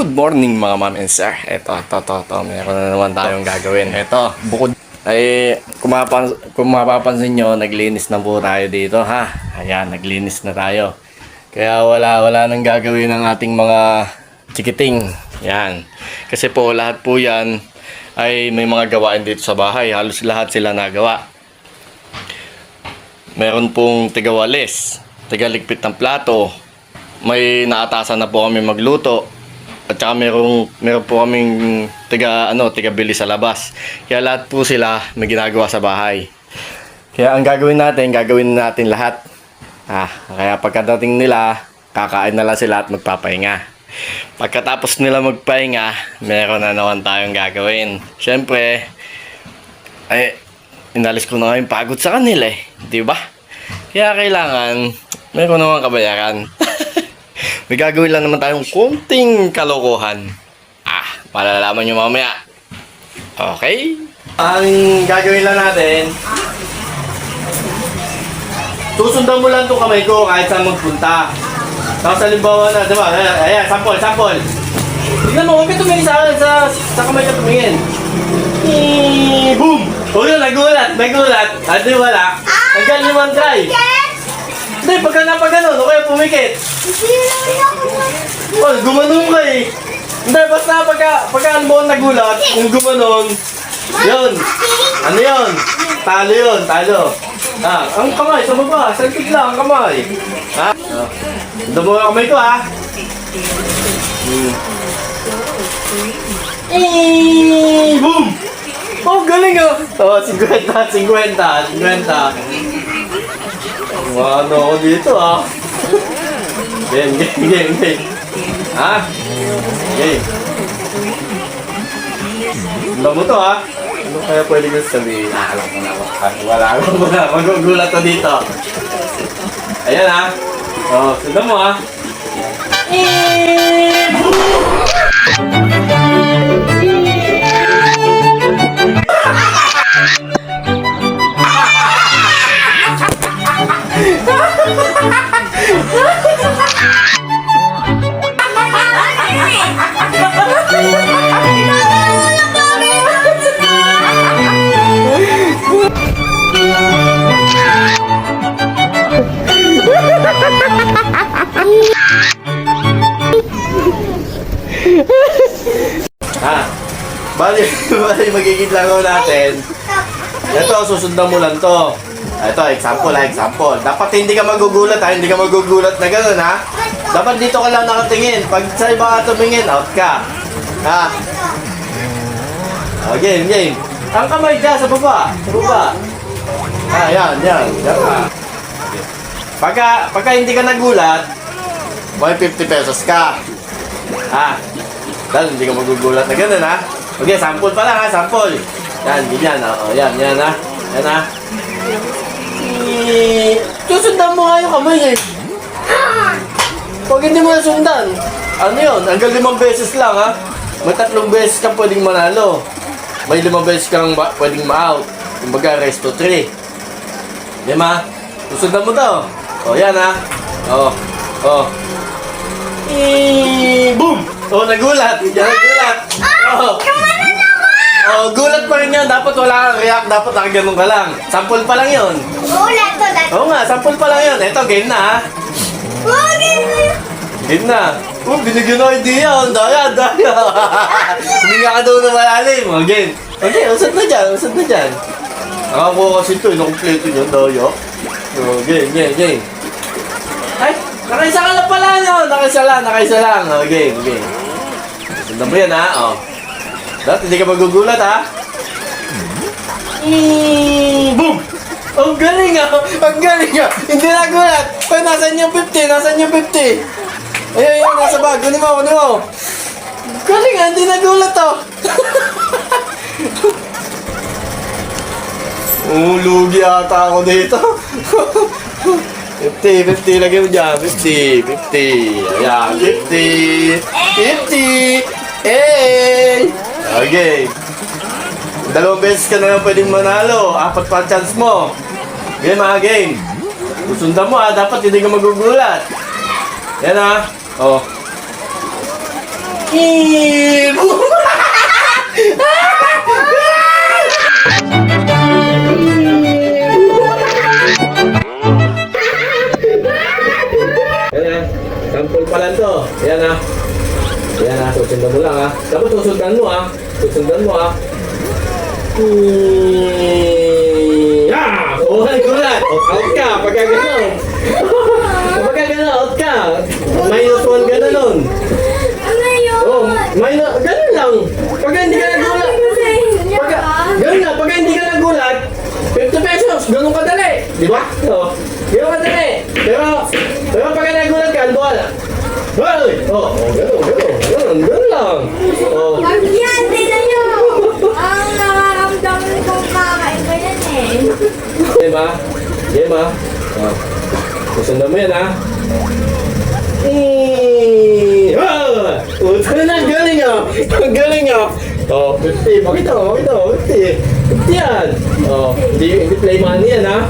Good morning mga ma'am and sir. Ito. Meron na naman tayong gagawin. Ito, bukod ay kung mapapansin nyo, naglinis na po tayo dito ha. Ayan, naglinis na tayo. Kaya wala nang gagawin ng ating mga chikiting. Yan. Kasi po lahat po yan ay may mga gawain dito sa bahay. Halos lahat sila nagawa. Meron pong tigawalis, tigaligpit ng plato. May naatasan na po kami magluto. At saka meron po kaming tiga-bili sa labas. Kaya lahat po sila may ginagawa sa bahay. Kaya ang gagawin natin lahat. Kaya pagkadating nila, kakain na lang sila at magpapahinga. Pagkatapos nila magpahinga, meron na naman tayong gagawin. Siyempre, inalis ko na yung pagod sa kanila eh. Di ba? Kaya kailangan, meron naman kabayaran. May gagawin lang naman tayong konting kalokohan. Malalaman nyo mamaya. Okay? Ang gagawin lang natin, susundan mo lang itong kamay ko kahit saan magpunta. Tapos halimbawa na, diba? Ayan, sample. Tignan mo, huwag ka tumingin sa kamay ka tumingin. Boom! O yun, nagulat. Di wala. Hanggang 5 try. Hindi, pagka napagano, o kaya pumikit. Oh, gumanon ka eh. Hindi, basta pagka mo nagulat, yung gumanon, yun. Ano yun? Talo. Ang kamay, sa baba, salpig lang ang kamay. Ito mo ang kamay ko ha. Boom! Oh, galing oh. Oh, 50. Ano ako dito Game. Game. Ano mo to Ano kaya pwede ko sabihin? Alam ko na ako. Wala. Magugulat to dito. Ayan Oh, sundan mo Bali magiging langaw natin. Ito, susundan mo lang to. Ito, example. Dapat hindi ka magugulat Hindi ka magugulat na gano'n Dapat dito ka lang nakatingin. Pag sa iba ka tumingin, out ka. Game. Ang kamay dyan, sa baba. Yan Pagka hindi ka nagulat, may 50 pesos ka. Dahil hindi ka magugulat na gano'n Okay, sample pa lang sample. Yan, ganyan yan susundan mo nga yung kamay Pag hindi mo nasundan, ano yun? Hanggang 5 beses lang May 3 beses kang pwedeng manalo. May 5 beses kang pwedeng ma-out. Kumbaga, rest to 3. Diba? Susundan mo to. Yan boom! Nagulat. Gulat pa rin yan. Dapat wala kang react. Dapat nakaganon ka lang. Sample pa lang yun. Gulat to. Oo nga, sample pa lang yun. Eto, game na Game na. Binigyan na idea. Daya. Huminga ka daw na malalim. Game. Okay, usad na dyan. Nakakuha kasi ito. Nakumpleto nyo. Daya. Game. Ay, nakaisa ka lang pala yun. Nakaisa lang. Game. Sundan mo yan Dati hindi ka magugulat Boom! Ang galing Hindi nagulat. Nasaan yung 50? Ayun, nasa bag. Kunin mo. Galing hindi nagulat lugi ata ako dito. 50, lagay mo dyan. 50. Ayan, 50. Okay. 2 beses ka na lang pwedeng manalo. 4 pa chance mo. Game. Susundan mo Dapat hindi ka magugulat. Yan Yan na, sample pa lang to. Yan na. Yan na, susundan mo lang ha. Tapos susundan mo ha. Susundan mo ha. Oh, gulat! Out ka, pagka gano'n. Pagka gano'n, out ka. -1 ka na nun. Ano yun? Oh, ganun lang. Pagka hindi ka nagulat. Ganun lang, pagka hindi ka nagulat, 50 pesos, ganun kadali. Di ba? Oh, ganun kadali. Pero pagka nagulat ka, ano ka? Hoy! Ganun lang. Oh. Wag yan, tignan nyo. Ang nakaramdaman kong kakain ko yan eh. Game ha? Oh. Susundan mo yan ha? Galing ah! Ang galing ah! Oh, 50. Pakita mo, 50. 50 yan. Oh, hindi play money yan ha?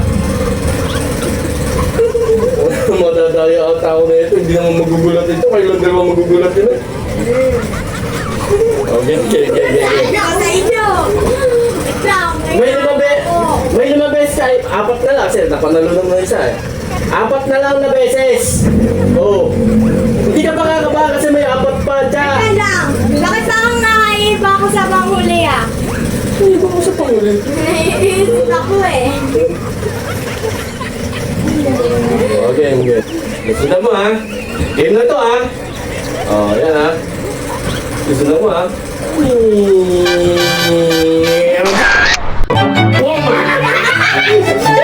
Madadaya ang tao na ito. Hindi naman magugulat ito. Kayo lang dalawa magugulat ito. Okay. Ano sa inyo? May limang beses ka, 4 na lang. Sir, napanalo lang na isa eh. 4 na lang na beses. Oh. Hindi ka pa kakabahan kasi may 4 pa. Tsaka. Teka lang. Bakit parang nakaiba ako sa panghuli ah? Hindi ba mo sa pangulit? Naiisip ako eh. Okay. Susundan mo ha. Game na to ha. Oh, yan ha. Susundan mo ha. Oh my!